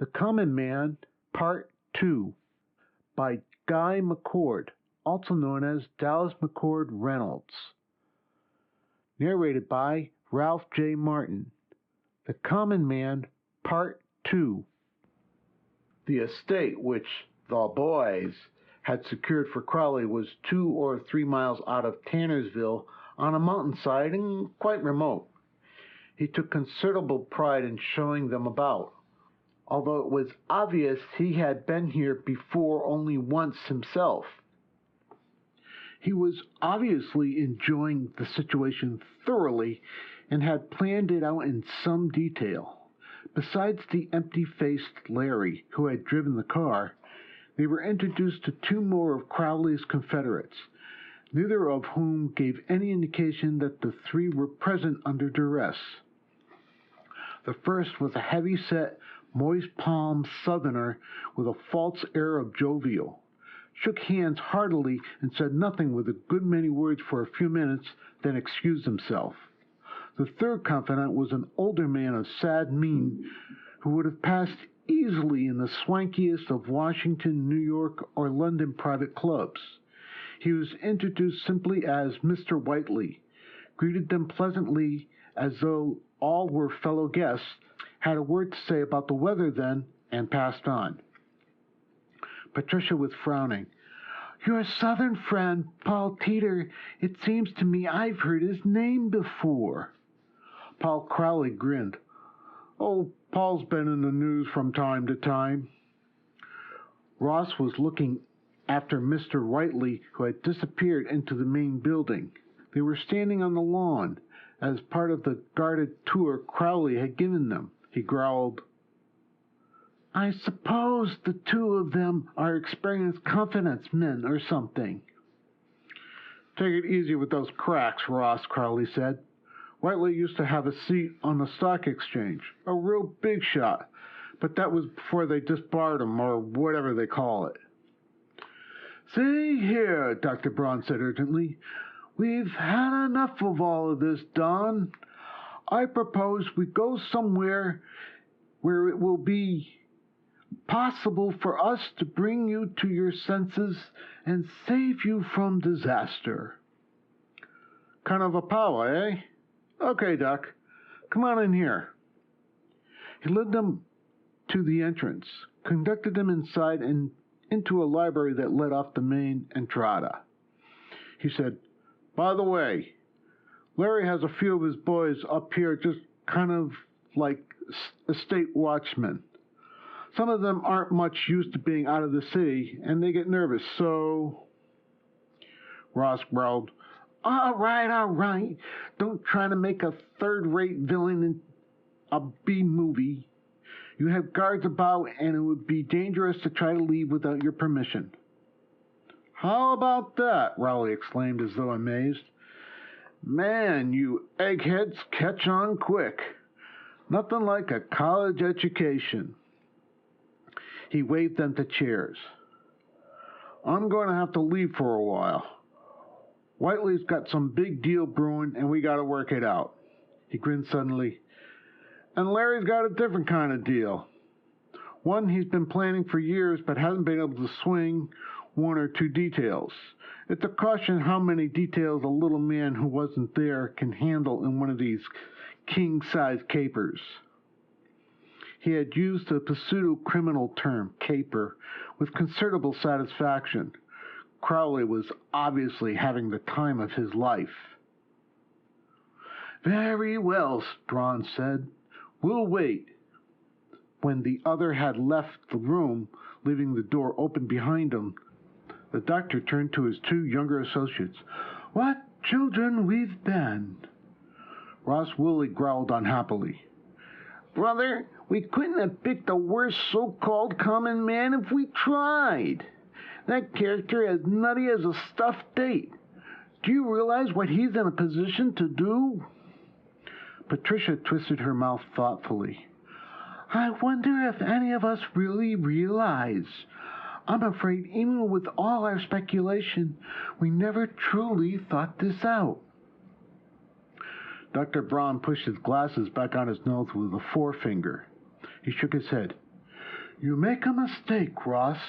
The Common Man, Part 2, by Guy McCord, also known as Dallas McCord Reynolds. Narrated by Ralph J. Martin. The Common Man, Part 2. The estate which the boys had secured for Crowley was 2 or 3 miles out of Tannersville on a mountainside and quite remote. He took considerable pride in showing them about, although it was obvious he had been here before only once himself. He was obviously enjoying the situation thoroughly and had planned it out in some detail. Besides the empty-faced Larry, who had driven the car, they were introduced to 2 more of Crowley's confederates, neither of whom gave any indication that the 3 were present under duress. The first was a heavy-set, moist-palmed Southerner with a false air of jovial, shook hands heartily and said nothing with a good many words for a few minutes, then excused himself. The third confidant was an older man of sad mien who would have passed easily in the swankiest of Washington, New York, or London private clubs. He was introduced simply as Mr. Whiteley, greeted them pleasantly as though all were fellow guests, had a word to say about the weather then, and passed on. Patricia was frowning. "Your Southern friend, Paul Teeter, it seems to me I've heard his name before." Paul Crowley grinned. "Oh, Paul's been in the news from time to time." Ross was looking after Mr. Whiteley, who had disappeared into the main building. They were standing on the lawn, as part of the guarded tour Crowley had given them. He growled, "I suppose the 2 of them are experienced confidence men or something." "Take it easy with those cracks, Ross," Crowley said. "Whiteley used to have a seat on the stock exchange, a real big shot, but that was before they disbarred him, or whatever they call it." "See here," Dr. Braun said urgently, "we've had enough of all of this, Don. I propose we go somewhere where it will be possible for us to bring you to your senses and save you from disaster." "Kind of a power, eh? Okay, Doc. Come on in here." He led them to the entrance, conducted them inside and into a library that led off the main entrada. He said, "By the way, Larry has a few of his boys up here just kind of like estate watchmen. Some of them aren't much used to being out of the city, and they get nervous, so—" Ross growled, All right. Don't try to make a third-rate villain in a B-movie. You have guards about, and it would be dangerous to try to leave without your permission." "How about that?" Rowley exclaimed as though amazed. "Man, you eggheads catch on quick. Nothing like a college education." He waved them to chairs. "I'm going to have to leave for a while. Whiteley's got some big deal brewing, and we got to work it out." He grinned suddenly. "And Larry's got a different kind of deal. One he's been planning for years, but hasn't been able to swing 1 or 2 details. It's a caution how many details a little man who wasn't there can handle in one of these king-size capers." He had used the pseudo-criminal term, caper, with considerable satisfaction. Crowley was obviously having the time of his life. "Very well," Braun said. "We'll wait." When the other had left the room, leaving the door open behind him, the doctor turned to his 2 younger associates. "What children we've been!" Ross Woolley growled unhappily. "Brother, we couldn't have picked a worse so-called common man if we tried. That character as nutty as a stuffed date. Do you realize what he's in a position to do?" Patricia twisted her mouth thoughtfully. "I wonder if any of us really realize. I'm afraid even with all our speculation, we never truly thought this out." Dr. Braun pushed his glasses back on his nose with a forefinger. He shook his head. You make a mistake, Ross.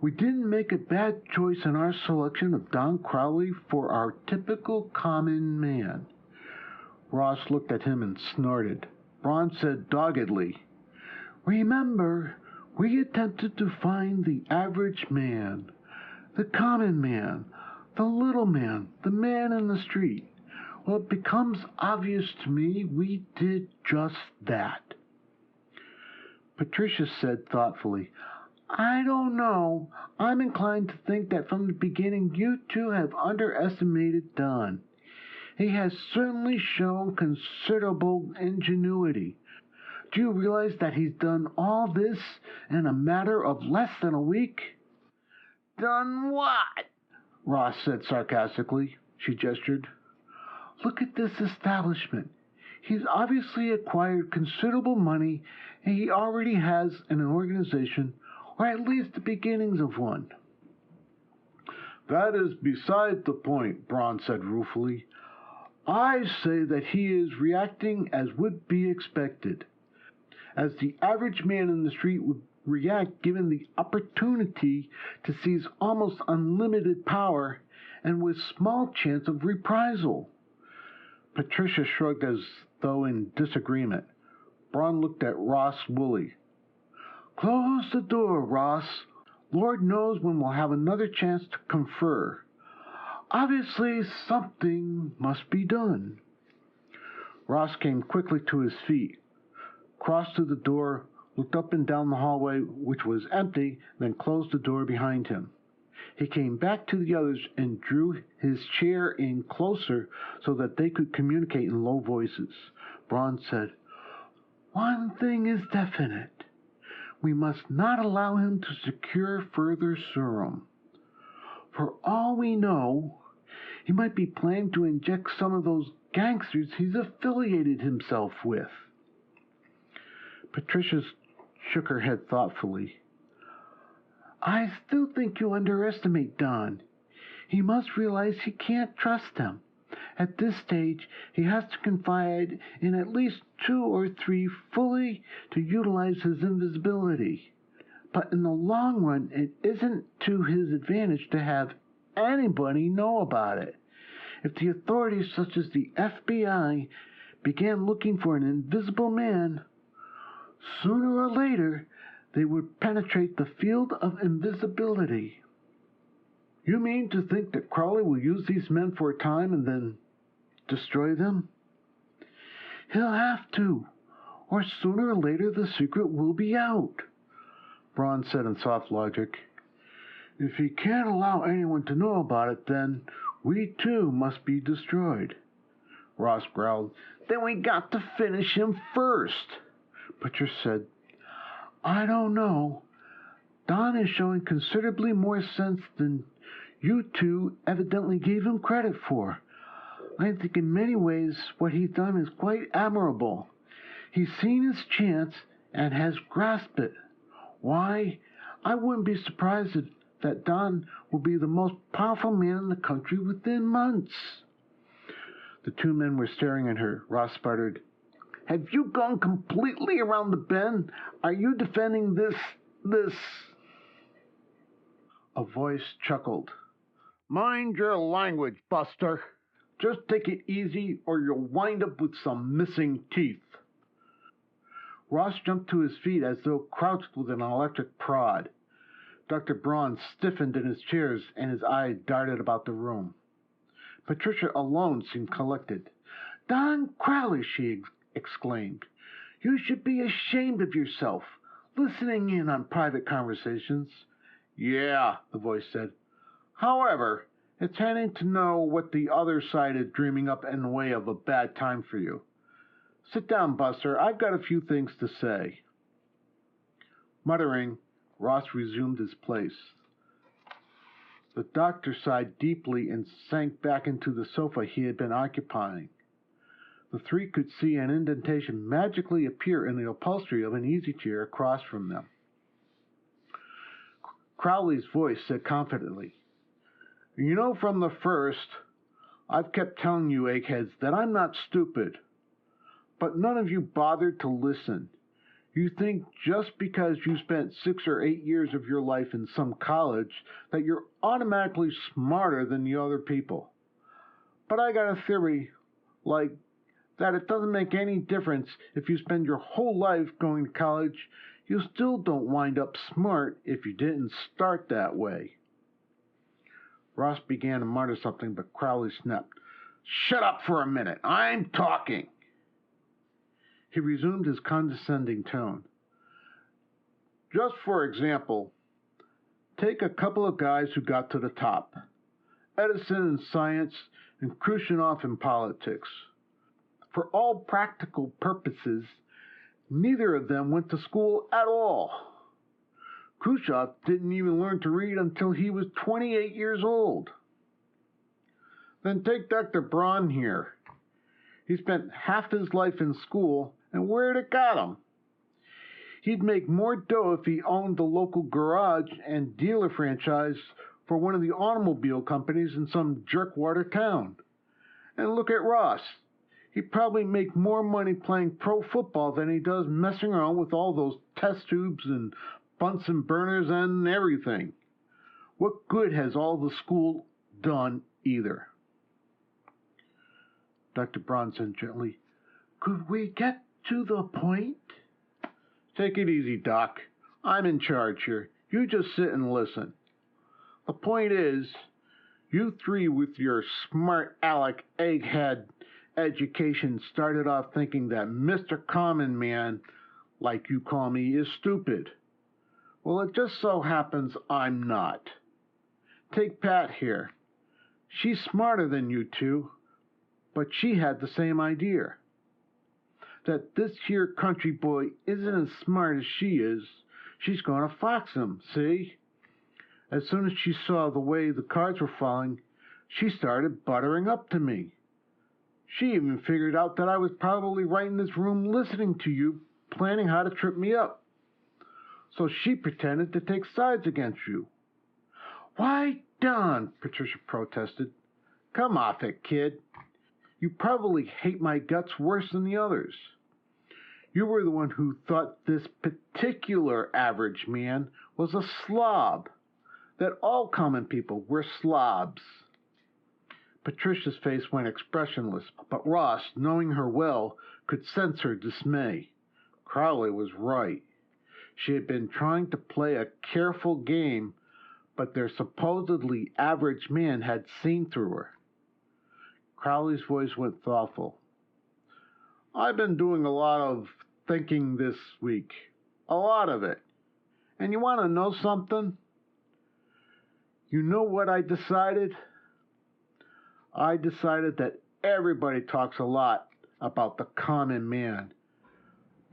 We didn't make a bad choice in our selection of Don Crowley for our typical common man. Ross looked at him and snorted. Braun said doggedly, Remember, we attempted to find the average man, the common man, the little man, the man in the street. Well, it becomes obvious to me we did just that. Patricia said thoughtfully, I don't know. I'm inclined to think that from the beginning you two have underestimated Don. He has certainly shown considerable ingenuity. Do you realize that he's done all this in a matter of less than a week? Done what? Ross said sarcastically. She gestured. Look at this establishment. He's obviously acquired considerable money, and he already has an organization, or at least the beginnings of one. That is beside the point, Braun said ruefully. I say that he is reacting as would be expected, as the average man in the street would react given the opportunity to seize almost unlimited power and with small chance of reprisal. Patricia shrugged as though in disagreement. Braun looked at Ross Woolley. Close the door, Ross. Lord knows when we'll have another chance to confer. Obviously, something must be done. Ross came quickly to his feet, crossed to the door, looked up and down the hallway, which was empty, then closed the door behind him. He came back to the others and drew his chair in closer so that they could communicate in low voices. Braun said, One thing is definite. We must not allow him to secure further serum. For all we know, he might be planning to inject some of those gangsters he's affiliated himself with. Patricia shook her head thoughtfully. I still think you underestimate Don. He must realize he can't trust them. At this stage, he has to confide in at least 2 or 3 fully to utilize his invisibility. But in the long run, it isn't to his advantage to have anybody know about it. If the authorities such as the FBI began looking for an invisible man, sooner or later they would penetrate the field of invisibility. You mean to think that Crowley will use these men for a time and then destroy them? He'll have to, or sooner or later the secret will be out, Braun said in soft logic. If he can't allow anyone to know about it, then we too must be destroyed. Ross growled. Then we got to finish him first. Patricia said, I don't know. Don is showing considerably more sense than you two evidently gave him credit for. I think in many ways what he's done is quite admirable. He's seen his chance and has grasped it. Why, I wouldn't be surprised that Don will be the most powerful man in the country within months. The 2 men were staring at her. Ross sputtered, Have you gone completely around the bend? Are you defending this? A voice chuckled. Mind your language, Buster. Just take it easy or you'll wind up with some missing teeth. Ross jumped to his feet as though crouched with an electric prod. Dr. Braun stiffened in his chairs and his eyes darted about the room. Patricia alone seemed collected. Don Crowley, she exclaimed. You should be ashamed of yourself, listening in on private conversations. Yeah, the voice said. However, it's handy to know what the other side is dreaming up in the way of a bad time for you. Sit down, Buster. I've got a few things to say. Muttering, Ross resumed his place. The doctor sighed deeply and sank back into the sofa he had been occupying. The 3 could see an indentation magically appear in the upholstery of an easy chair across from them. Crowley's voice said confidently, You know from the first, I've kept telling you eggheads that I'm not stupid. But none of you bothered to listen. You think just because you spent 6 or 8 years of your life in some college that you're automatically smarter than the other people. But I got a theory like that it doesn't make any difference if you spend your whole life going to college, you still don't wind up smart if you didn't start that way. Ross began to mutter something, but Crowley snapped, "Shut up for a minute, I'm talking." He resumed his condescending tone. Just for example, take a couple of guys who got to the top. Edison in science and Khrushchev in politics. For all practical purposes, neither of them went to school at all. Khrushchev didn't even learn to read until he was 28 years old. Then take Dr. Braun here. He spent half his life in school, and where'd it got him? He'd make more dough if he owned the local garage and dealer franchise for one of the automobile companies in some jerkwater town. And look at Ross. He'd probably make more money playing pro football than he does messing around with all those test tubes and Bunsen burners and everything. What good has all the school done either? Dr. Braun said gently, "Could we get to the point?" "Take it easy, Doc. I'm in charge here. You just sit and listen. The point is, you three with your smart aleck egghead education started off thinking that Mr. Common Man, like you call me, is stupid. Well, it just so happens I'm not. Take Pat here. She's smarter than you two, but she had the same idea. That this here country boy isn't as smart as she is, she's going to fox him, see? As soon as she saw the way the cards were falling, she started buttering up to me. She even figured out that I was probably right in this room listening to you, planning how to trip me up. So she pretended to take sides against you." "Why, Don," Patricia protested. "Come off it, kid. You probably hate my guts worse than the others. You were the one who thought this particular average man was a slob, that all common people were slobs." Patricia's face went expressionless, but Ross, knowing her well, could sense her dismay. Crowley was right. She had been trying to play a careful game, but their supposedly average man had seen through her. Crowley's voice went thoughtful. "I've been doing a lot of thinking this week. A lot of it. And you want to know something? You know what I decided? I decided that everybody talks a lot about the common man,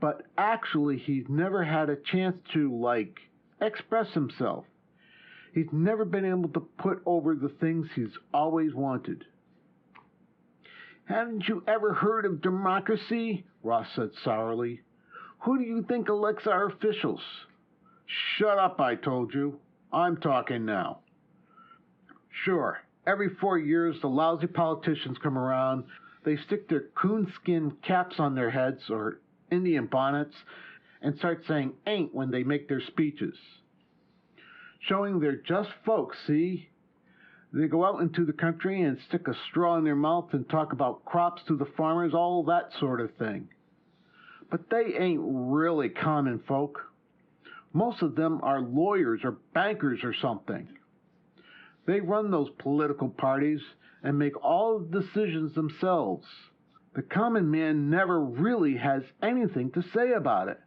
but actually he's never had a chance to, express himself. He's never been able to put over the things he's always wanted." "Haven't you ever heard of democracy?" Ross said sourly. "Who do you think elects our officials?" "Shut up, I told you. I'm talking now. Sure, every 4 years the lousy politicians come around. They stick their coonskin caps on their heads or Indian bonnets and start saying ain't when they make their speeches. Showing they're just folks, see? They go out into the country and stick a straw in their mouth and talk about crops to the farmers, all that sort of thing. But they ain't really common folk. Most of them are lawyers or bankers or something. They run those political parties and make all the decisions themselves. The common man never really has anything to say about it."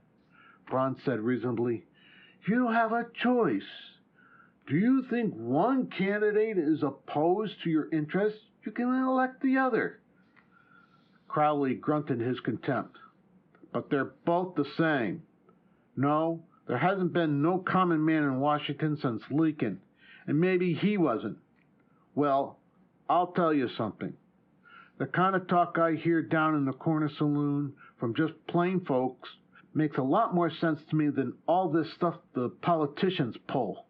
Braun said reasonably, "You have a choice. Do you think one candidate is opposed to your interests? You can elect the other." Crowley grunted his contempt. "But they're both the same. No, there hasn't been no common man in Washington since Lincoln, and maybe he wasn't. Well, I'll tell you something. The kind of talk I hear down in the corner saloon from just plain folks makes a lot more sense to me than all this stuff the politicians pull."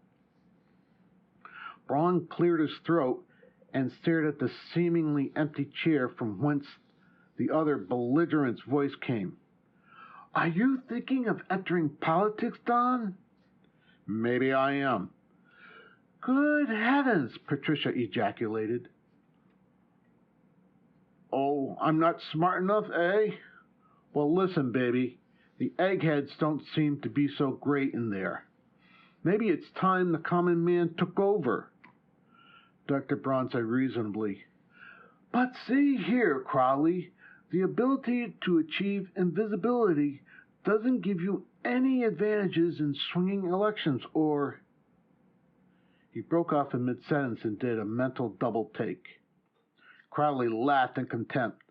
Braun cleared his throat and stared at the seemingly empty chair from whence the other belligerent's voice came. Are you thinking of entering politics, Don? Maybe I am. Good heavens, Patricia ejaculated. Oh, I'm not smart enough, eh? Well, listen, baby. The eggheads don't seem to be so great in there. Maybe it's time the common man took over. Dr. Braun said reasonably. But see here, Crowley, the ability to achieve invisibility doesn't give you any advantages in swinging elections or... He broke off in mid-sentence and did a mental double take. Crowley laughed in contempt.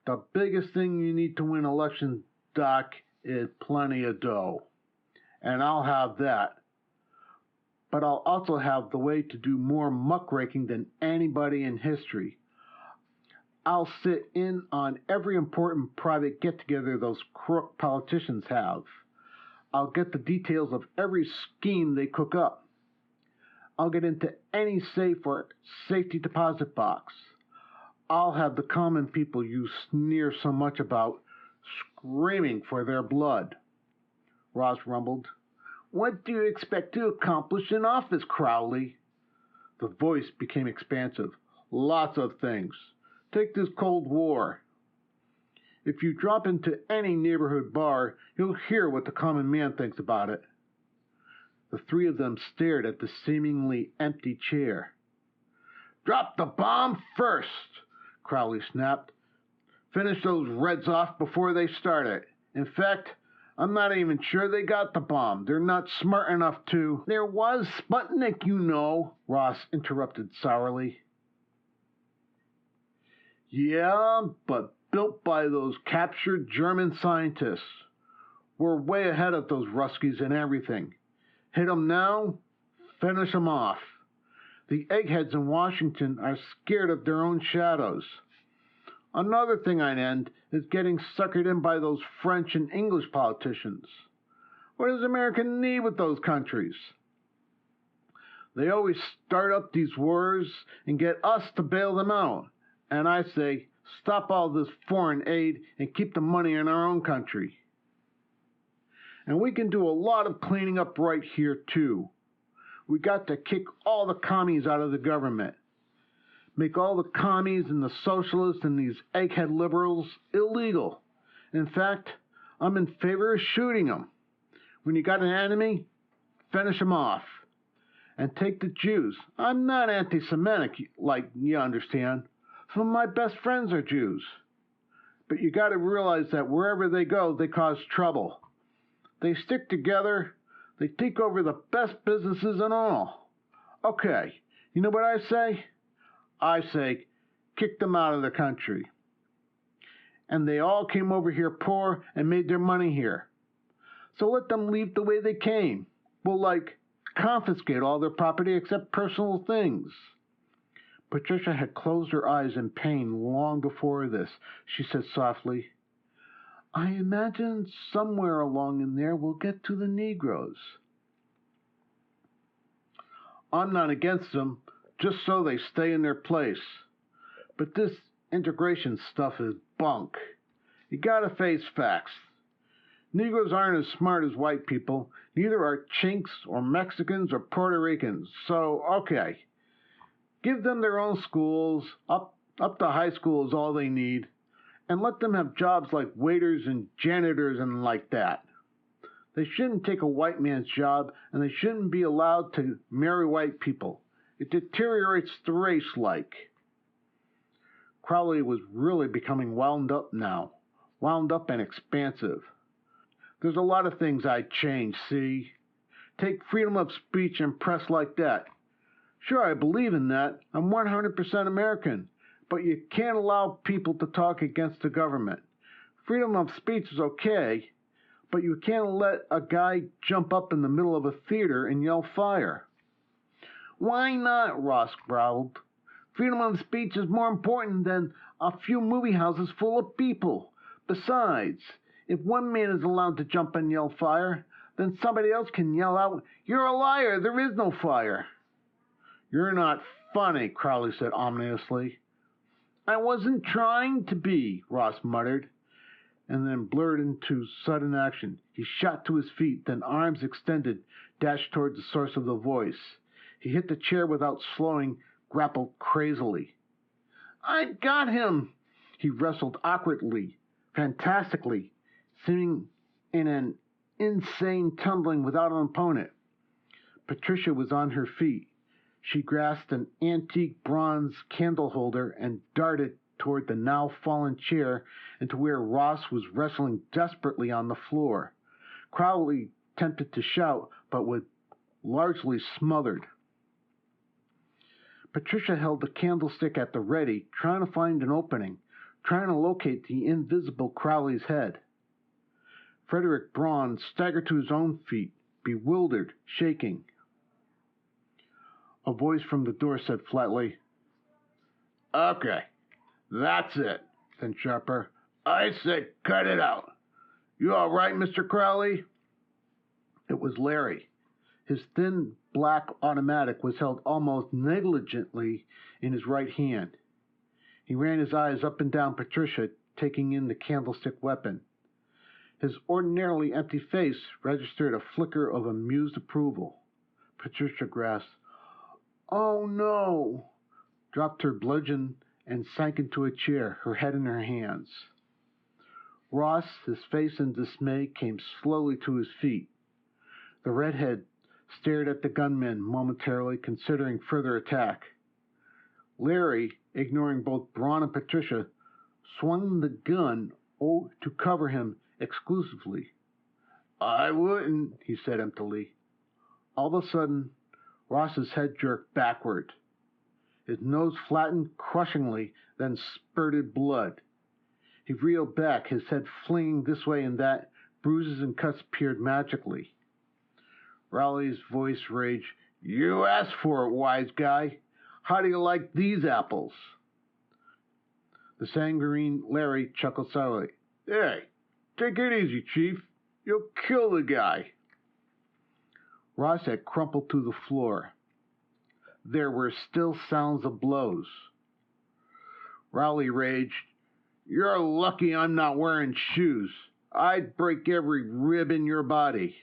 The biggest thing you need to win elections, Doc, is plenty of dough. And I'll have that. But I'll also have the way to do more muckraking than anybody in history. I'll sit in on every important private get-together those crook politicians have. I'll get the details of every scheme they cook up. I'll get into any safe or safety deposit box. I'll have the common people you sneer so much about screaming for their blood. Ross rumbled. What do you expect to accomplish in office, Crowley? The voice became expansive. Lots of things. Take this Cold War. If you drop into any neighborhood bar, you'll hear what the common man thinks about it. The three of them stared at the seemingly empty chair. Drop the bomb first, Crowley snapped. Finish those Reds off before they start it. In fact, I'm not even sure they got the bomb. They're not smart enough to... There was Sputnik, you know, Ross interrupted sourly. Yeah, but built by those captured German scientists. We're way ahead of those Ruskies in everything. Hit 'em now, finish 'em off. The eggheads in Washington are scared of their own shadows. Another thing I'd end is getting suckered in by those French and English politicians. What does America need with those countries? They always start up these wars and get us to bail them out. And I say, stop all this foreign aid and keep the money in our own country. And we can do a lot of cleaning up right here, too. We got to kick all the commies out of the government. Make all the commies and the socialists and these egghead liberals illegal. In fact, I'm in favor of shooting them. When you got an enemy, finish them off. And take the Jews. I'm not anti-Semitic, like you understand. Some of my best friends are Jews. But you got to realize that wherever they go, they cause trouble. They stick together. They take over the best businesses and all. Okay, you know what I say? I say, kick them out of the country. And they all came over here poor and made their money here. So let them leave the way they came. Well, like, confiscate all their property except personal things. Patricia had closed her eyes in pain long before this. She said softly, I imagine somewhere along in there we'll get to the Negroes. I'm not against them, just so they stay in their place. But this integration stuff is bunk. You gotta face facts. Negroes aren't as smart as white people. Neither are Chinks or Mexicans or Puerto Ricans. So, okay. Give them their own schools. Up to high school is all they need. And let them have jobs like waiters and janitors and like that. They shouldn't take a white man's job, and they shouldn't be allowed to marry white people. It deteriorates the race like. Crowley was really becoming wound up now. Wound up and expansive. There's a lot of things I'd change, see? Take freedom of speech and press like that. Sure, I believe in that. I'm 100% American. But you can't allow people to talk against the government. Freedom of speech is okay, but you can't let a guy jump up in the middle of a theater and yell fire. Why not? Ross growled. Freedom of speech is more important than a few movie houses full of people. Besides, if one man is allowed to jump and yell fire, then somebody else can yell out, You're a liar, there is no fire. You're not funny, Crowley said ominously. I wasn't trying to be, Ross muttered. and then blurred into sudden action. He shot to his feet, then arms extended, dashed toward the source of the voice. He hit the chair without slowing, grappled crazily. I got him! He wrestled awkwardly, fantastically, seeming in an insane tumbling without an opponent. Patricia was on her feet. She grasped an antique bronze candle holder and darted toward the now fallen chair and to where Ross was wrestling desperately on the floor. Crowley attempted to shout, but was largely smothered. Patricia held the candlestick at the ready, trying to find an opening, trying to locate the invisible Crowley's head. Frederick Braun staggered to his own feet, bewildered, shaking. A voice from the door said flatly, Okay, that's it. Then sharper, I said cut it out. You all right, Mr. Crowley? It was Larry. His thin black automatic was held almost negligently in his right hand. He ran his eyes up and down Patricia, taking in the candlestick weapon. His ordinarily empty face registered a flicker of amused approval. Patricia grasped, Oh no! Dropped her bludgeon and sank into a chair, her head in her hands. Ross, his face in dismay, came slowly to his feet. The redhead stared at the gunmen momentarily, considering further attack. Larry, ignoring both Braun and Patricia, swung the gun to cover him exclusively. I wouldn't, he said emptily. All of a sudden, Ross's head jerked backward. His nose flattened crushingly, then spurted blood. He reeled back, his head flinging this way and that. Bruises and cuts appeared magically. Rowley's voice raged, You asked for it, wise guy. How do you like these apples? The sanguine Larry chuckled sourly. Hey, take it easy, Chief. You'll kill the guy. Ross had crumpled to the floor. There were still sounds of blows. Rowley raged, You're lucky I'm not wearing shoes. I'd break every rib in your body.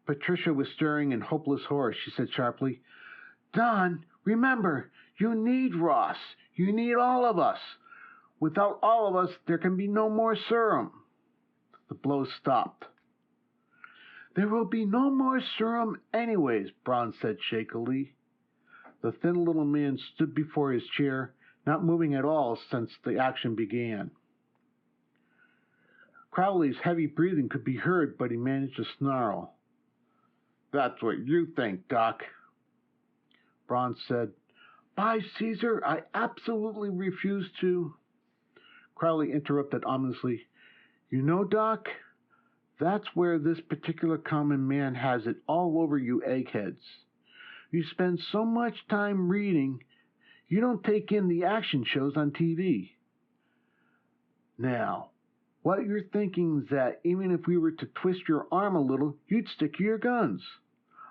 Patricia was stirring in hopeless horror. She said sharply, Don, remember, you need Ross. You need all of us. Without all of us, there can be no more serum. The blows stopped. There will be no more serum anyways, Braun said shakily. The thin little man stood before his chair, not moving at all since the action began. Crowley's heavy breathing could be heard, but he managed to snarl. That's what you think, Doc. Braun said, By Caesar, I absolutely refuse to. Crowley interrupted ominously. You know, Doc, that's where this particular common man has it all over you eggheads. You spend so much time reading, you don't take in the action shows on TV. Now, what you're thinking is that even if we were to twist your arm a little, you'd stick to your guns.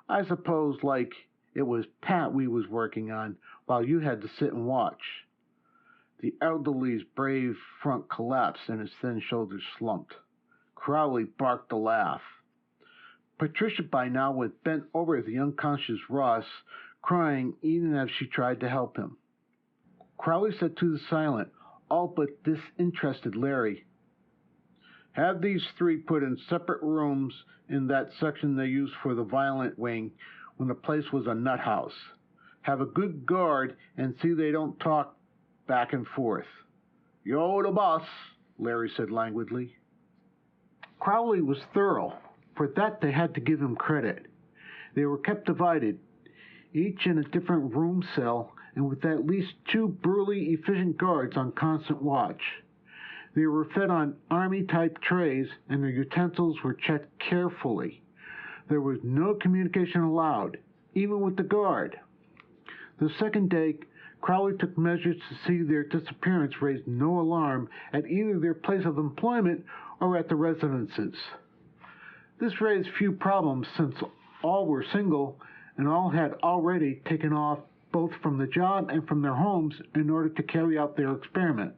I suppose like it was Pat we was working on while you had to sit and watch. The elderly's brave front collapsed and his thin shoulders slumped. Crowley barked a laugh. Patricia by now was bent over the unconscious Ross, crying even as she tried to help him. Crowley said to the silent, all but disinterested Larry, Have these three put in separate rooms in that section they used for the violent wing when the place was a nut house. Have a good guard and see they don't talk back and forth. Yo, the boss, Larry said languidly. Crowley was thorough. For that they had to give him credit. They were kept divided, each in a different room cell and with at least 2 burly, efficient guards on constant watch. They were fed on army-type trays and their utensils were checked carefully. There was no communication allowed, even with the guard. The second day, Crowley took measures to see their disappearance raised no alarm at either their place of employment or at the residences. This raised few problems since all were single and all had already taken off both from the job and from their homes in order to carry out their experiment.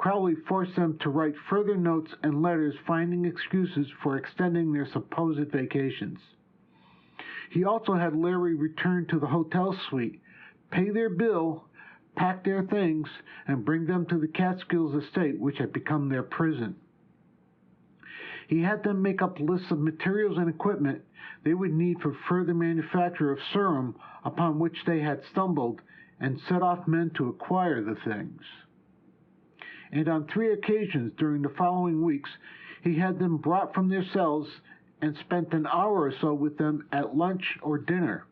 Crowley forced them to write further notes and letters finding excuses for extending their supposed vacations. He also had Larry return to the hotel suite, pay their bill, pack their things, and bring them to the Catskills estate, which had become their prison. He had them make up lists of materials and equipment they would need for further manufacture of serum upon which they had stumbled, and set off men to acquire the things. And on 3 occasions during the following weeks, he had them brought from their cells and spent an hour or so with them at lunch or dinner.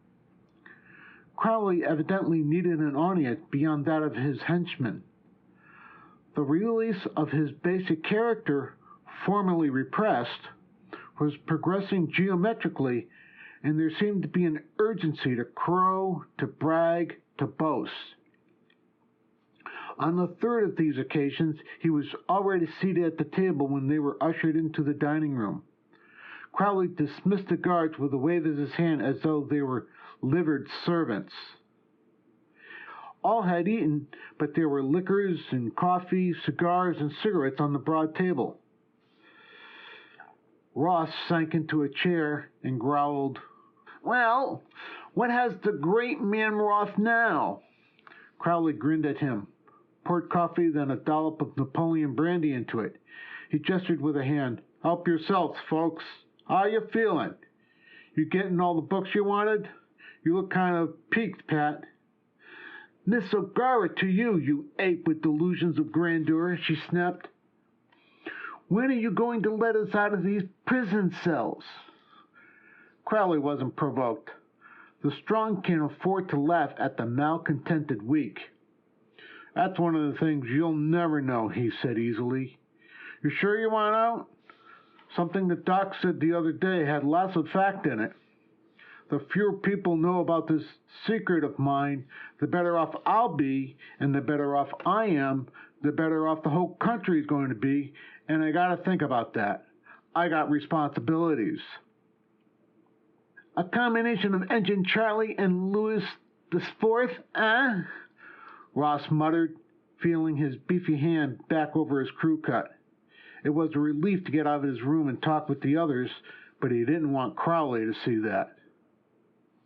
Crowley evidently needed an audience beyond that of his henchmen. The release of his basic character, formerly repressed, was progressing geometrically, and there seemed to be an urgency to crow, to brag, to boast. On the 3rd of these occasions, he was already seated at the table when they were ushered into the dining room. Crowley dismissed the guards with a wave of his hand as though they were livered servants. All had eaten, but there were liquors and coffee, cigars, and cigarettes on the broad table. Ross sank into a chair and growled, "Well, what has the great man Roth now?" Crowley grinned at him, poured coffee, then a dollop of Napoleon brandy into it. He gestured with a hand. "Help yourselves, folks. How you feeling? You getting all the books you wanted? You look kind of peaked, Pat." "Miss O'Gara to you, you ape with delusions of grandeur," she snapped. "When are you going to let us out of these prison cells?" Crowley wasn't provoked. The strong can afford to laugh at the malcontented weak. "That's one of the things you'll never know," he said easily. "You sure you want out? Something the doc said the other day had lots of fact in it. The fewer people know about this secret of mine, the better off I'll be, and the better off I am, the better off the whole country is going to be, and I gotta think about that. I got responsibilities." "A combination of Engine Charlie and Louis the Fourth, eh?" Ross muttered, feeling his beefy hand back over his crew cut. It was a relief to get out of his room and talk with the others, but he didn't want Crowley to see that.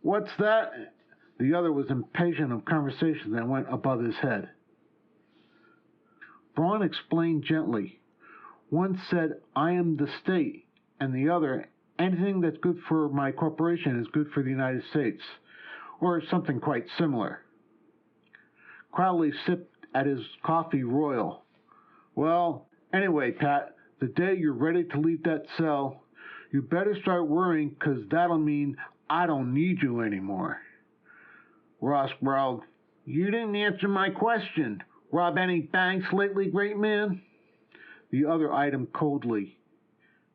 "What's that?" The other was impatient of conversation that went above his head. Braun explained gently. One said, "I am the state," and the other, "Anything that's good for my corporation is good for the United States," or something quite similar. Crowley sipped at his coffee royal. "Well, anyway, Pat, the day you're ready to leave that cell, you better start worrying, 'cause that'll mean I don't need you anymore." Ross growled, "You didn't answer my question. Rob any banks lately, great man?" The other eyed him coldly.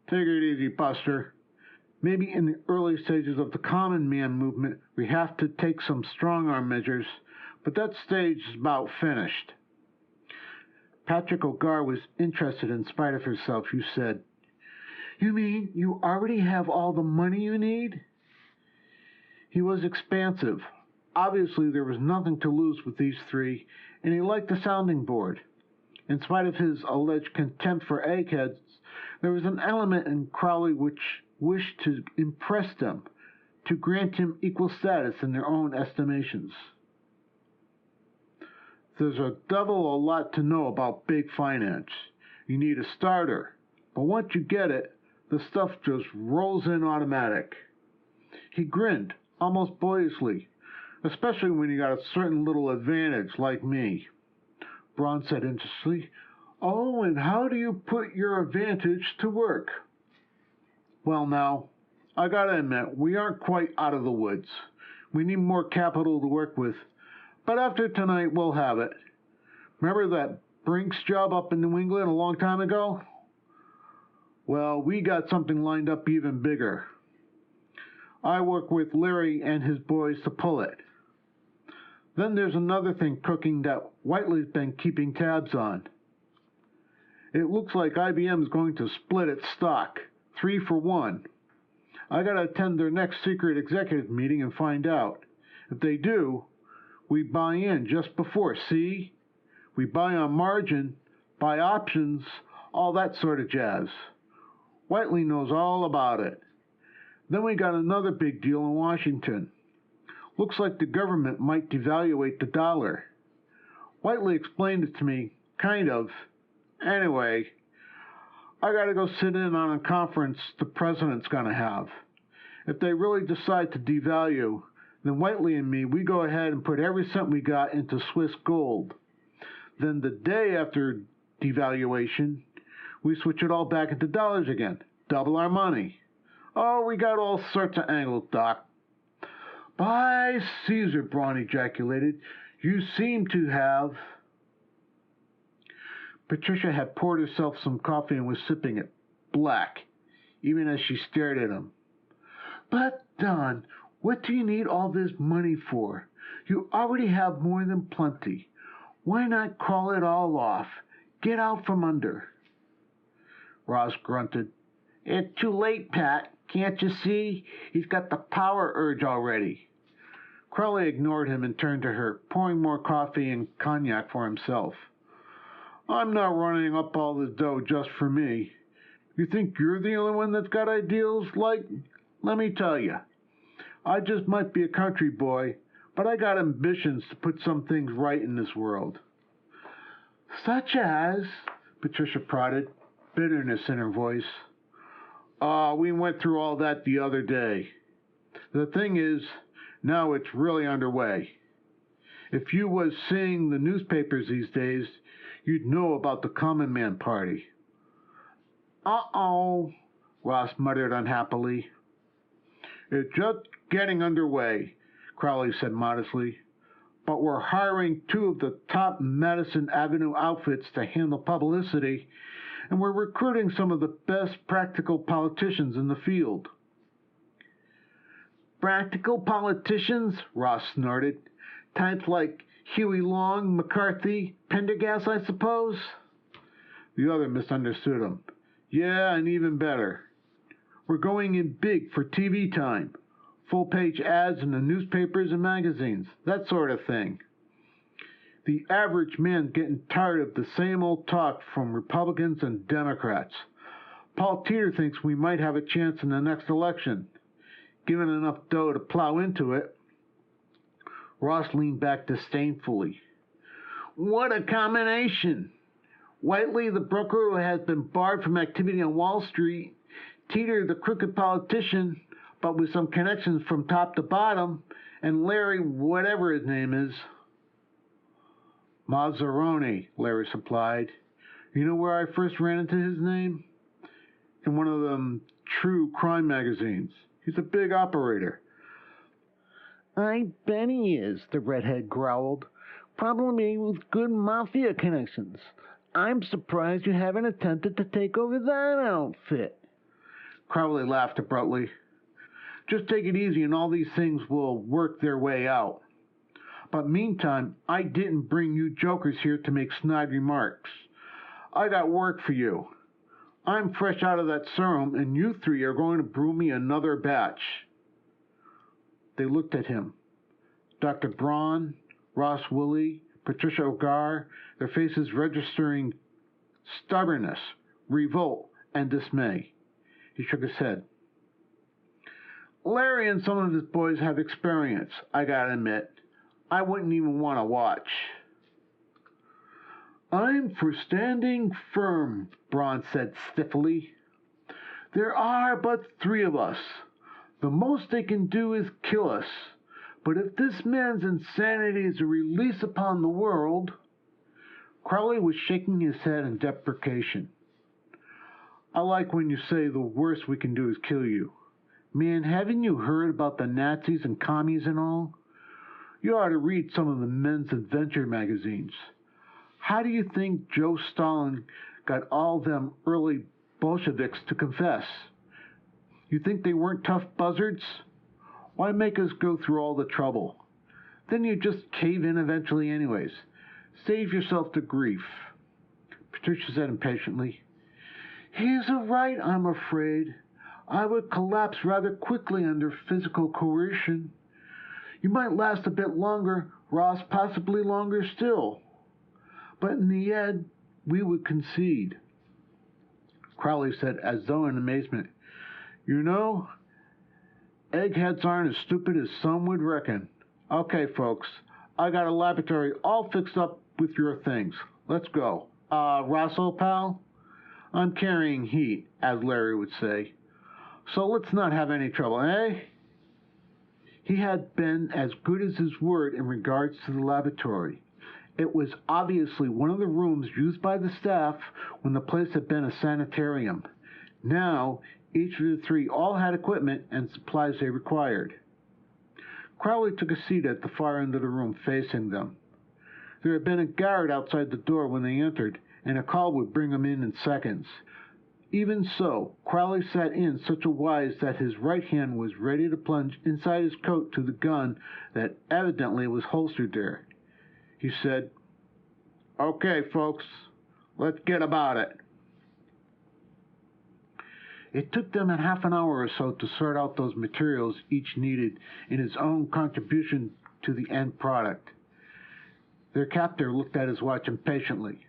"Take it easy, Buster. Maybe in the early stages of the common man movement we have to take some strong-arm measures, but that stage is about finished." Patrick O'Gara was interested in spite of herself. "You said, you mean you already have all the money you need?" He was expansive. Obviously there was nothing to lose with these three, and he liked the sounding board. In spite of his alleged contempt for eggheads, there was an element in Crowley which wished to impress them, to grant him equal status in their own estimations. "There's a devil a lot to know about big finance. You need a starter, but once you get it, the stuff just rolls in automatic." He grinned, almost boyishly, "especially when you got a certain little advantage, like me." Braun said interestedly, "Oh, and how do you put your advantage to work?" "Well, now, I gotta admit, we aren't quite out of the woods. We need more capital to work with, but after tonight we'll have it. Remember that Brinks job up in New England a long time ago? Well, we got something lined up even bigger. I work with Larry and his boys to pull it. Then there's another thing cooking that Whiteley's been keeping tabs on. It looks like IBM's going to split its stock, 3 for 1. I gotta attend their next secret executive meeting and find out. If they do, we buy in just before, see? We buy on margin, buy options, all that sort of jazz. Whiteley knows all about it. Then we got another big deal in Washington. Looks like the government might devaluate the dollar. Whiteley explained it to me, kind of. Anyway, I gotta go sit in on a conference the president's gonna have. If they really decide to devalue, then Whiteley and me, we go ahead and put every cent we got into Swiss gold. Then the day after devaluation, we switch it all back into dollars again. Double our money. Oh, we got all sorts of angles, Doc. By Caesar, Braun ejaculated, you seem to have... Patricia had poured herself some coffee and was sipping it, black, even as she stared at him. But, Don, what do you need all this money for? You already have more than plenty. Why not call it all off? Get out from under. Ross grunted. It's too late, Pat. Can't you see? He's got the power urge already. Crowley ignored him and turned to her, pouring more coffee and cognac for himself. I'm not running up all this dough just for me. You think you're the only one that's got ideals? Like, let me tell you, I just might be a country boy, but I got ambitions to put some things right in this world. Such as? Patricia prodded, bitterness in her voice. We went through all that the other day. The thing is, now it's really underway. If you was seeing the newspapers these days, you'd know about the Common Man Party. Uh-oh, Ross muttered unhappily. It's just getting underway, Crowley said modestly. But we're hiring 2 of the top Madison Avenue outfits to handle publicity, and we're recruiting some of the best practical politicians in the field. Practical politicians? Ross snorted. Types like Huey Long, McCarthy, Pendergast, I suppose? The other misunderstood him. Yeah, and even better. We're going in big for TV time. Full-page ads in the newspapers and magazines. That sort of thing. The average man's getting tired of the same old talk from Republicans and Democrats. Paul Teeter thinks we might have a chance in the next election. Given enough dough to plow into it. Ross leaned back disdainfully. What a combination! Whiteley, the broker who has been barred from activity on Wall Street, Teeter, the crooked politician, but with some connections from top to bottom, and Larry, whatever his name is. Mazzaroni, Larry supplied. You know where I first ran into his name? In one of them true crime magazines. He's a big operator. I bet he is, the redhead growled. Probably with good mafia connections. I'm surprised you haven't attempted to take over that outfit. Crowley laughed abruptly. Just take it easy and all these things will work their way out. But meantime, I didn't bring you jokers here to make snide remarks. I got work for you. I'm fresh out of that serum, and you 3 are going to brew me another batch. They looked at him. Dr. Braun, Ross Woolley, Patricia O'Gar, their faces registering stubbornness, revolt, and dismay. He shook his head. Larry and some of his boys have experience, I gotta admit. I wouldn't even want to watch. I'm for standing firm, Braun said stiffly. There are but 3 of us. The most they can do is kill us. But if this man's insanity is a release upon the world... Crowley was shaking his head in deprecation. I like when you say the worst we can do is kill you. Man, haven't you heard about the Nazis and commies and all? You ought to read some of the men's adventure magazines. How do you think Joe Stalin got all them early Bolsheviks to confess? You think they weren't tough buzzards? Why make us go through all the trouble? Then you just cave in eventually anyways. Save yourself the grief. Patricia said impatiently. He's right, I'm afraid. I would collapse rather quickly under physical coercion. You might last a bit longer, Ross, possibly longer still. But in the we would concede. Crowley said, as though in amazement, "You know, eggheads aren't as stupid as some would reckon. Okay, folks, I got a laboratory all fixed up with your things. Let's go. Rosso, pal? I'm carrying heat, as Larry would say. So let's not have any trouble, eh?" He had been as good as his word in regards to the laboratory. It was obviously one of the rooms used by the staff when the place had been a sanitarium. Now, each of the three all had equipment and supplies they required. Crowley took a seat at the far end of the room facing them. There had been a guard outside the door when they entered, and a call would bring them in seconds. Even so, Crowley sat in such a wise that his right hand was ready to plunge inside his coat to the gun that evidently was holstered there. He said, "Okay, folks, let's get about it." It took them a half an hour or so to sort out those materials each needed in his own contribution to the end product. Their captor looked at his watch impatiently.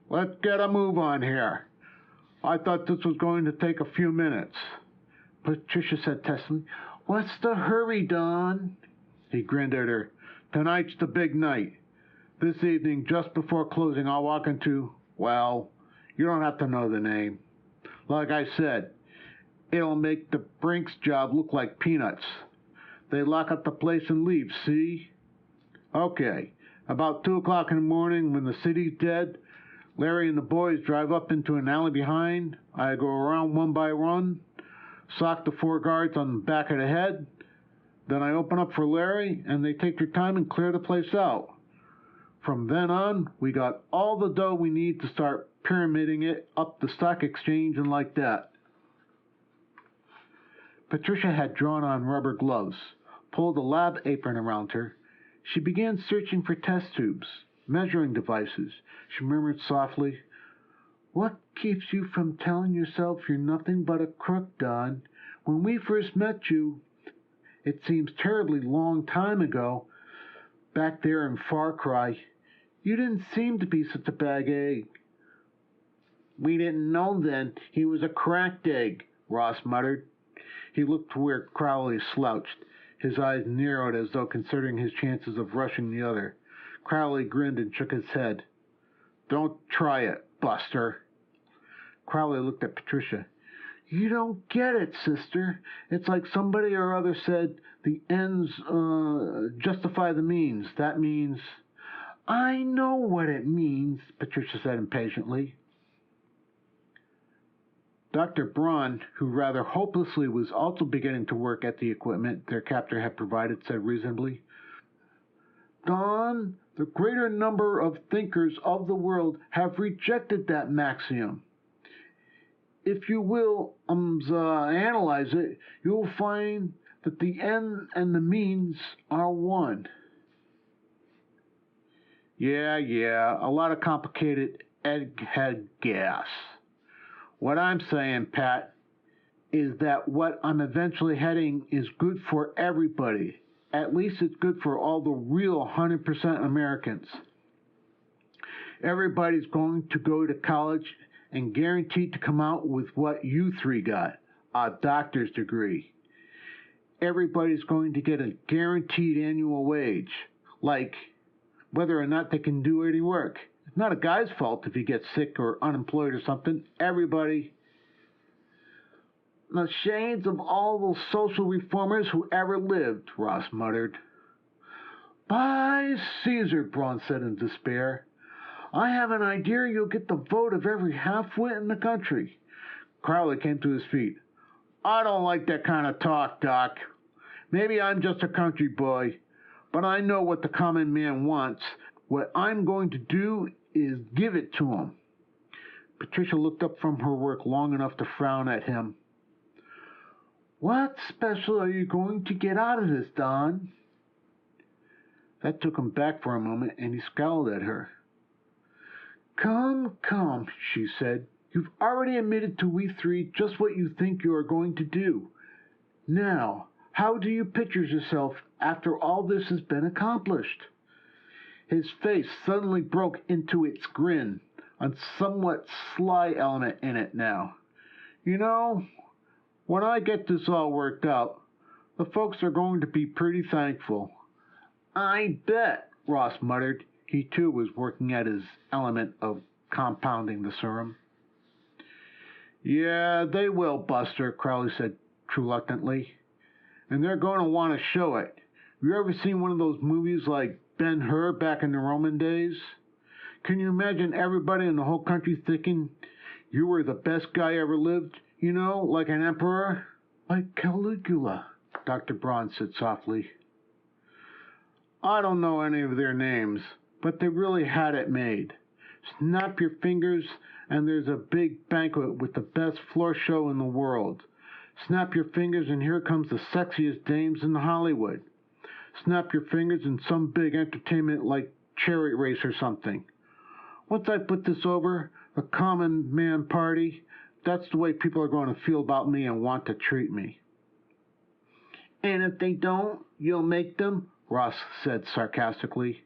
"Let's get a move on here. I thought this was going to take a few minutes." Patricia said testily, "What's the hurry, Don?" He grinned at her. "Tonight's the big night. This evening, just before closing, I'll walk into, well, you don't have to know the name. Like I said, it'll make the Brinks job look like peanuts. They lock up the place and leave, see? Okay, about 2 o'clock in the morning, when the city's dead, Larry and the boys drive up into an alley behind. I go around one by one, sock the 4 guards on the back of the head. Then I open up for Larry, and they take their time and clear the place out. From then on, we got all the dough we need to start pyramiding it up the stock exchange and like that." Patricia had drawn on rubber gloves, pulled a lab apron around her. She began searching for test tubes, measuring devices. She murmured softly, "What keeps you from telling yourself you're nothing but a crook, Don? When we first met you, it seems terribly long time ago, back there in Far Cry, you didn't seem to be such a bag egg." "We didn't know then he was a cracked egg," Ross muttered. He looked to where Crowley slouched. His eyes narrowed as though considering his chances of rushing the other. Crowley grinned and shook his head. "Don't try it, Buster." Crowley looked at Patricia. "You don't get it, sister. It's like somebody or other said, the ends justify the means. That means—" "I know what it means," Patricia said impatiently. Dr. Braun, who rather hopelessly was also beginning to work at the equipment their captor had provided, said reasonably, "Don, the greater number of thinkers of the world have rejected that maxiom. If you will analyze it, you will find that the end and the means are one." Yeah, a lot of complicated egghead gas. What I'm saying, Pat, is that what I'm eventually heading is good for everybody. At least it's good for all the real 100% Americans. Everybody's going to go to college and guaranteed to come out with what you three got, a doctor's degree. Everybody's going to get a guaranteed annual wage, like whether or not they can do any work. It's not a guy's fault if he gets sick or unemployed or something. Everybody. "The shades of all the social reformers who ever lived," Ross muttered. "By Caesar," Braun said in despair. "I have an idea you'll get the vote of every half-wit in the country." Crowley came to his feet. "I don't like that kind of talk, Doc. Maybe I'm just a country boy, but I know what the common man wants. What I'm going to do is give it to him." Patricia looked up from her work long enough to frown at him. "What special are you going to get out of this, Don?" That took him back for a moment, and he scowled at her. Come, she said. "You've already admitted to we three just what you think you are going to do. Now, how do you picture yourself after all this has been accomplished?" His face suddenly broke into its grin, a somewhat sly element in it now. You know, when I get this all worked out, the folks are going to be pretty thankful. I bet, Ross muttered. He too was working at his element of compounding the serum. Yeah, they will, Buster, Crowley said reluctantly. And they're going to want to show it. You ever seen one of those movies like Ben-Hur back in the Roman days? Can you imagine everybody in the whole country thinking you were the best guy ever lived? You know, like an emperor? Like Caligula, Dr. Braun said softly. I don't know any of their names, but they really had it made. Snap your fingers, and there's a big banquet with the best floor show in the world. Snap your fingers, and here comes the sexiest dames in Hollywood. Snap your fingers, and some big entertainment like chariot race or something. Once I put this over, the common man party, that's the way people are going to feel about me and want to treat me. And if they don't, you'll make them? Ross said sarcastically.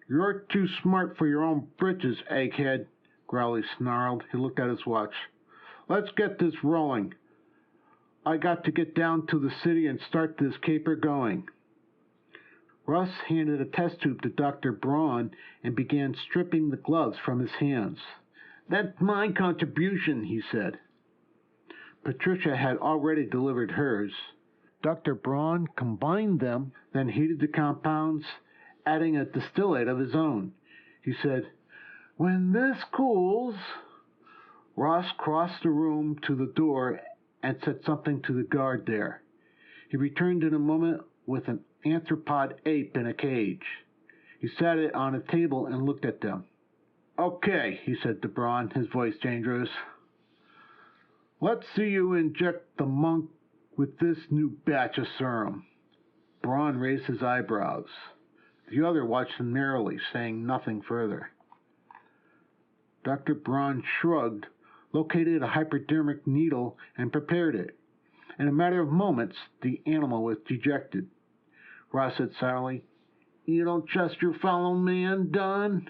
You're too smart for your own britches, egghead, Growly snarled. He looked at his watch. Let's get this rolling. I got to get down to the city and start this caper going. Ross handed a test tube to Dr. Braun and began stripping the gloves from his hands. That's my contribution, he said. Patricia had already delivered hers. Dr. Braun combined them, then heated the compounds, adding a distillate of his own. He said, When this cools... Ross crossed the room to the door and said something to the guard there. He returned in a moment with an anthropod ape in a cage. He sat it on a table and looked at them. Okay, he said to Braun, his voice dangerous. Let's see you inject the monk with this new batch of serum. Braun raised his eyebrows. The other watched him narrowly, saying nothing further. Dr. Braun shrugged, located a hypodermic needle, and prepared it. In a matter of moments, the animal was dejected. Ross said sourly, You don't trust your fellow man, Don?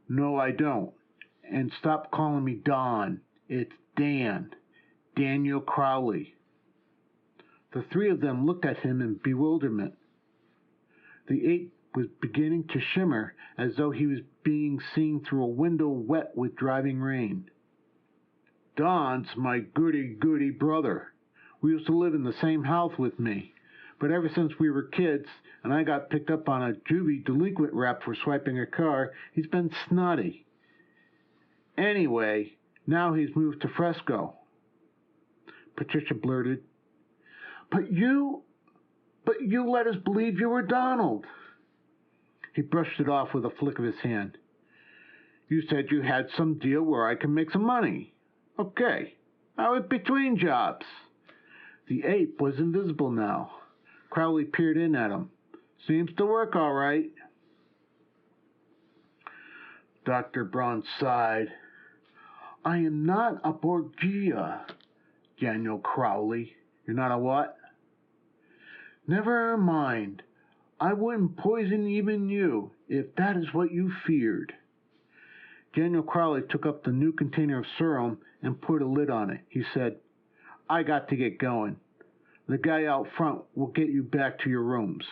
No, I don't. And stop calling me Don. It's Dan. Daniel Crowley. The three of them looked at him in bewilderment. The ape was beginning to shimmer as though he was being seen through a window wet with driving rain. Don's my goody-goody brother. We used to live in the same house with me. But ever since we were kids, and I got picked up on a juvie delinquent rap for swiping a car, he's been snotty. Anyway, now he's moved to Fresco. Patricia blurted, But you let us believe you were Donald. He brushed it off with a flick of his hand. You said you had some deal where I can make some money. Okay, I was between jobs. The ape was invisible now. Crowley peered in at him. Seems to work all right. Dr. Braun sighed. I am not a Borgia, Daniel Crowley. You're not a what? Never mind. I wouldn't poison even you, if that is what you feared. Daniel Crowley took up the new container of serum and put a lid on it. He said, I got to get going. The guy out front will get you back to your rooms.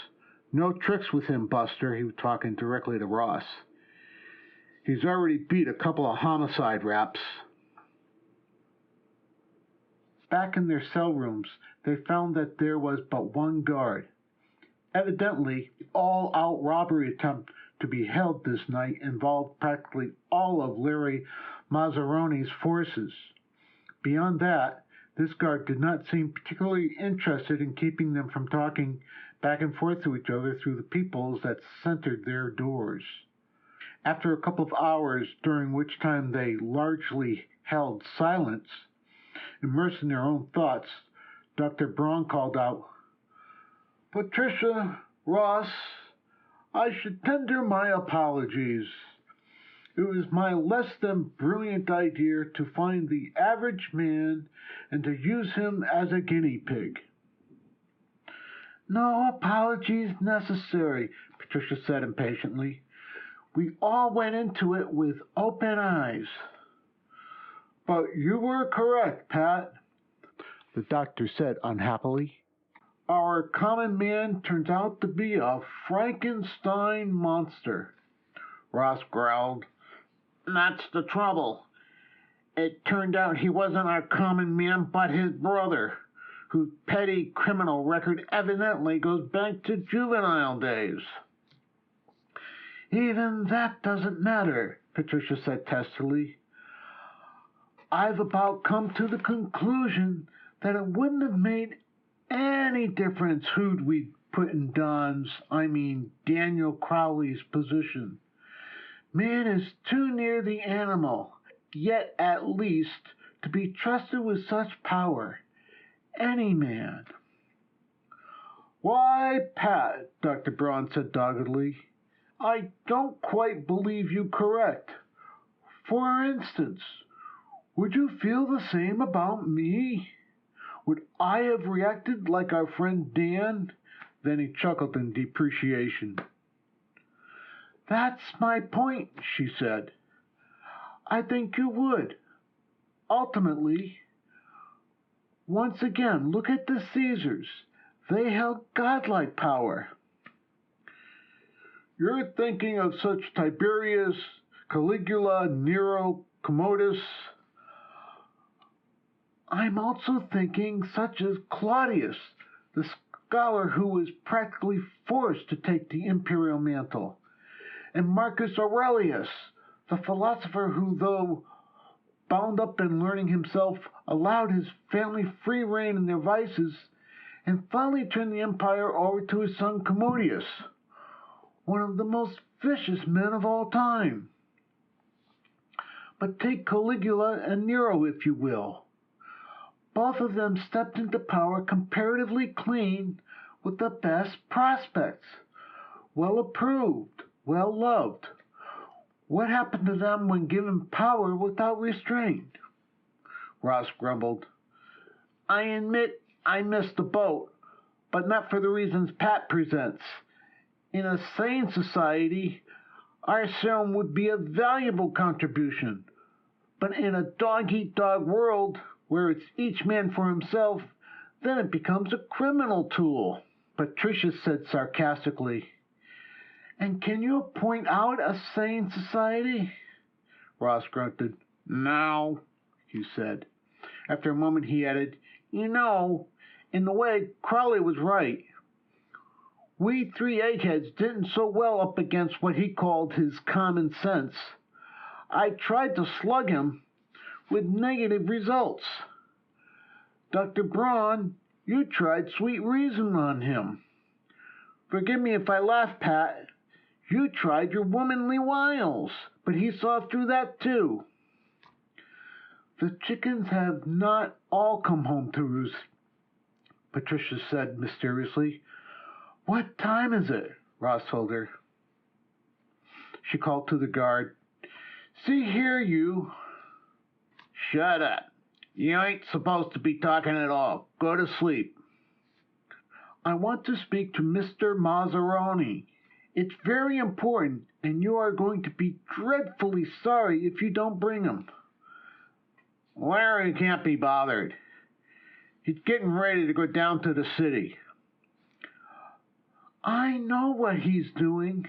No tricks with him, Buster. He was talking directly to Ross. He's already beat a couple of homicide raps. Back in their cell rooms, they found that there was but one guard. Evidently, the all-out robbery attempt to be held this night involved practically all of Larry Mazzaroni's forces. Beyond that, this guard did not seem particularly interested in keeping them from talking back and forth to each other through the peepholes that centered their doors. After a couple of hours, during which time they largely held silence, immersed in their own thoughts, Dr. Braun called out, Patricia, Ross, I should tender my apologies. It was my less than brilliant idea to find the average man and to use him as a guinea pig. No apologies necessary, Patricia said impatiently. We all went into it with open eyes. But you were correct, Pat, the doctor said unhappily. Our common man turns out to be a Frankenstein monster. Ross growled. That's the trouble. It turned out he wasn't our common man, but his brother, whose petty criminal record evidently goes back to juvenile days. Even that doesn't matter, Patricia said testily. I've about come to the conclusion that it wouldn't have made any difference who'd we put in Daniel Crowley's position. Man is too near the animal, yet at least to be trusted with such power. Any man. Why, Pat, Dr. Braun said doggedly, I don't quite believe you correct. For instance, would you feel the same about me? Would I have reacted like our friend Dan? Then he chuckled in depreciation. That's my point, she said. I think you would. Ultimately, once again, look at the Caesars. They held godlike power. You're thinking of such Tiberius, Caligula, Nero, Commodus. I'm also thinking such as Claudius, the scholar who was practically forced to take the imperial mantle, and Marcus Aurelius, the philosopher who, though bound up in learning himself, allowed his family free rein in their vices, and finally turned the empire over to his son Commodius, one of the most vicious men of all time. But take Caligula and Nero, if you will. Both of them stepped into power comparatively clean, with the best prospects, well approved, well loved. What happened to them when given power without restraint? Ross grumbled. I admit I missed the boat, but not for the reasons Pat presents. In a sane society, our serum would be a valuable contribution. But in a dog-eat-dog world, where it's each man for himself, then it becomes a criminal tool, Patricia said sarcastically. And can you point out a sane society? Ross grunted. No, he said. After a moment he added, in the way, Crowley was right. We three eggheads didn't so well up against what he called his common sense. I tried to slug him with negative results. Dr. Braun, you tried sweet reason on him. Forgive me if I laugh, Pat. You tried your womanly wiles, but he saw through that too. The chickens have not all come home to roost, Patricia said mysteriously. What time is it? Ross told her. She called to the guard. See here, you. Shut up. You ain't supposed to be talking at all. Go to sleep. I want to speak to Mr. Mazzaroni. It's very important, and you are going to be dreadfully sorry if you don't bring him. Larry can't be bothered. He's getting ready to go down to the city. I know what he's doing,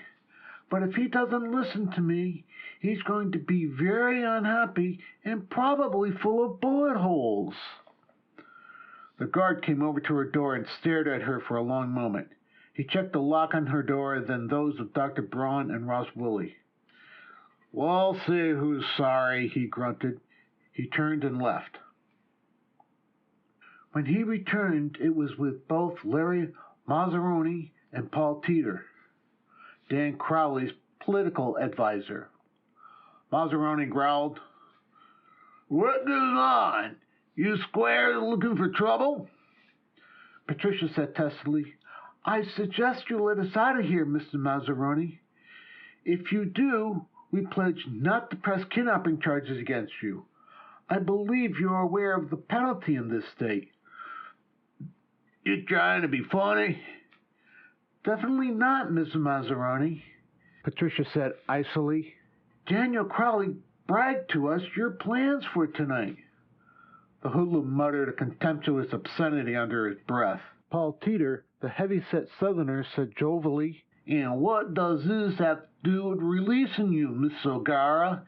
but if he doesn't listen to me, he's going to be very unhappy and probably full of bullet holes. The guard came over to her door and stared at her for a long moment. He checked the lock on her door, then those of Dr. Braun and Ross Willie. We'll see who's sorry, he grunted. He turned and left. When he returned, it was with both Larry Mazzaroni and Paul Teeter, Dan Crowley's political advisor. Mazzaroni growled, What goes on? You squares looking for trouble? Patricia said testily, I suggest you let us out of here, Mr. Mazzaroni. If you do, we pledge not to press kidnapping charges against you. I believe you are aware of the penalty in this state. You trying to be funny? Definitely not, Mr. Mazzaroni. Patricia said icily. Daniel Crowley bragged to us your plans for tonight. The hoodlum muttered a contemptuous obscenity under his breath. Paul Teeter, the heavy-set Southerner, said jovially, And what does this have to do with releasing you, Miss O'Gara?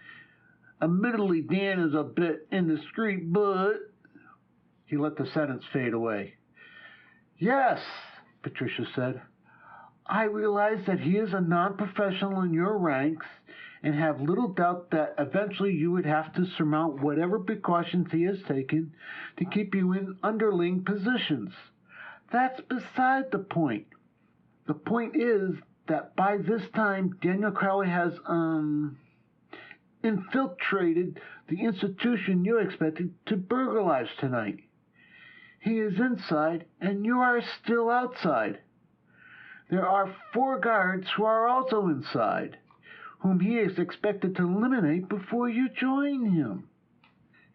Admittedly, Dan is a bit indiscreet, but... He let the sentence fade away. Yes, Patricia said. I realize that he is a non-professional in your ranks and have little doubt that eventually you would have to surmount whatever precautions he has taken to keep you in underling positions. That's beside the point. The point is that by this time Daniel Crowley has, infiltrated the institution you expected to burglarize tonight. He is inside, and you are still outside. There are 4 guards who are also inside, whom he is expected to eliminate before you join him.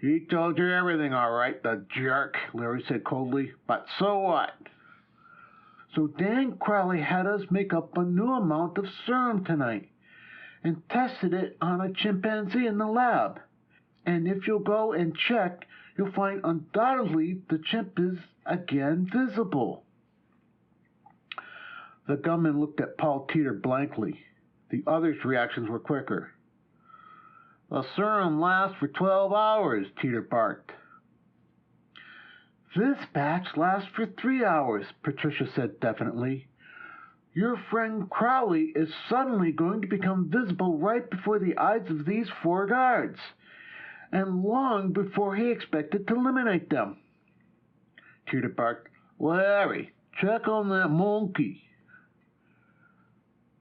He told you everything, all right, the jerk, Larry said coldly. But so what? So Dan Crowley had us make up a new amount of serum tonight and tested it on a chimpanzee in the lab. And if you'll go and check, you'll find undoubtedly the chimp is again visible. The gunman looked at Paul Teeter blankly. The others' reactions were quicker. The serum lasts for 12 hours, Teeter barked. This batch lasts for 3 hours, Patricia said definitely. Your friend Crowley is suddenly going to become visible right before the eyes of these 4 guards, and long before he expected to eliminate them. Teeter barked, Larry, check on that monkey.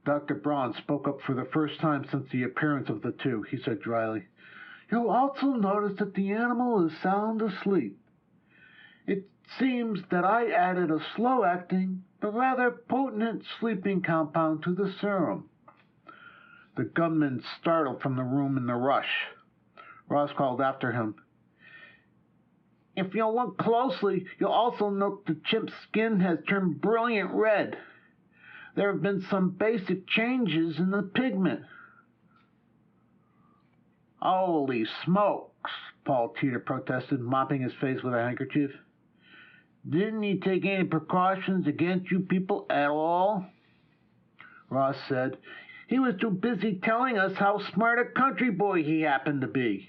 Dr. Braun spoke up for the first time since the appearance of the two. He said dryly, You'll also notice that the animal is sound asleep. It seems that I added a slow-acting, but rather potent sleeping compound to the serum. The gunman startled from the room in the rush. Ross called after him. If you'll look closely, you'll also note the chimp's skin has turned brilliant red. There have been some basic changes in the pigment. Holy smokes, Paul Teeter protested, mopping his face with a handkerchief. Didn't he take any precautions against you people at all? Ross said. He was too busy telling us how smart a country boy he happened to be.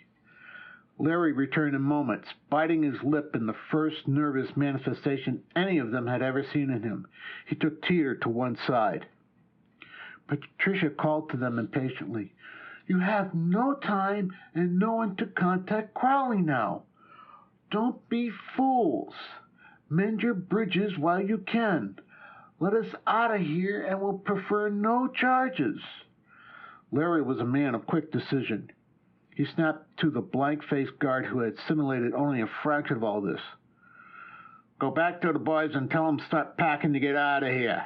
Larry returned in moments, biting his lip in the first nervous manifestation any of them had ever seen in him. He took Teeter to one side. Patricia called to them impatiently. You have no time and no one to contact Crowley now. Don't be fools. Mend your bridges while you can. Let us out of here and we'll prefer no charges. Larry was a man of quick decision. He snapped to the blank-faced guard who had simulated only a fraction of all this. Go back to the boys and tell them to start packing to get out of here.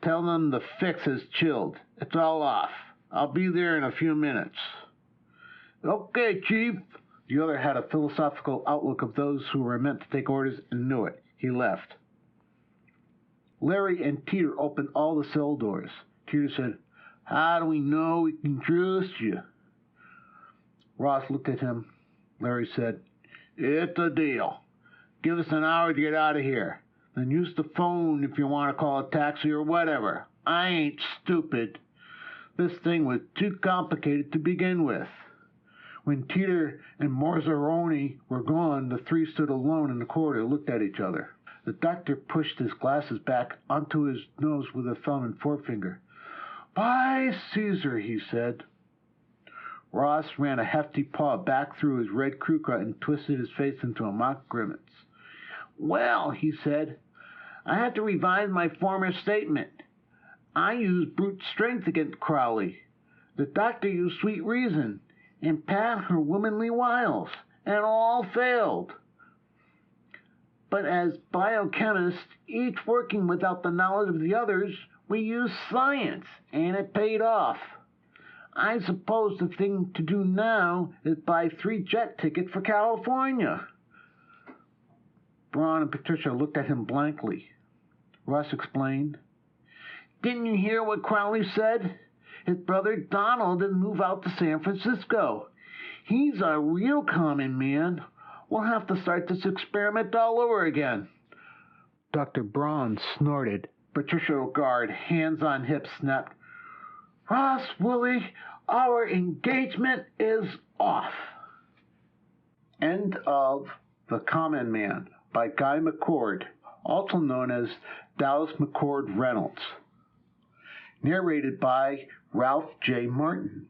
Tell them the fix has chilled. It's all off. I'll be there in a few minutes. Okay, Chief. The other had a philosophical outlook of those who were meant to take orders and knew it. He left. Larry and Teeter opened all the cell doors. Teeter said, How do we know we can trust you? Ross looked at him. Larry said, It's a deal. Give us an hour to get out of here. Then use the phone if you want to call a taxi or whatever. I ain't stupid. This thing was too complicated to begin with. When Teeter and Morzaroni were gone, the 3 stood alone in the corridor and looked at each other. The doctor pushed his glasses back onto his nose with a thumb and forefinger. By Caesar, he said. Ross ran a hefty paw back through his red crew cut and twisted his face into a mock grimace. Well, he said, I have to revise my former statement. I used brute strength against Crowley. The doctor used sweet reason, and Pat her womanly wiles, and all failed. But as biochemists, each working without the knowledge of the others, we used science, and it paid off. I suppose the thing to do now is buy 3 jet tickets for California. Braun and Patricia looked at him blankly. Russ explained. Didn't you hear what Crowley said? his brother Donald and move out to San Francisco. He's a real common man. We'll have to start this experiment all over again. Dr. Braun snorted. Patricia O'Gard, hands on hips, snapped, Ross, Willie, our engagement is off. End of The Common Man by Guy McCord, also known as Dallas McCord Reynolds. Narrated by Ralph J. Martin.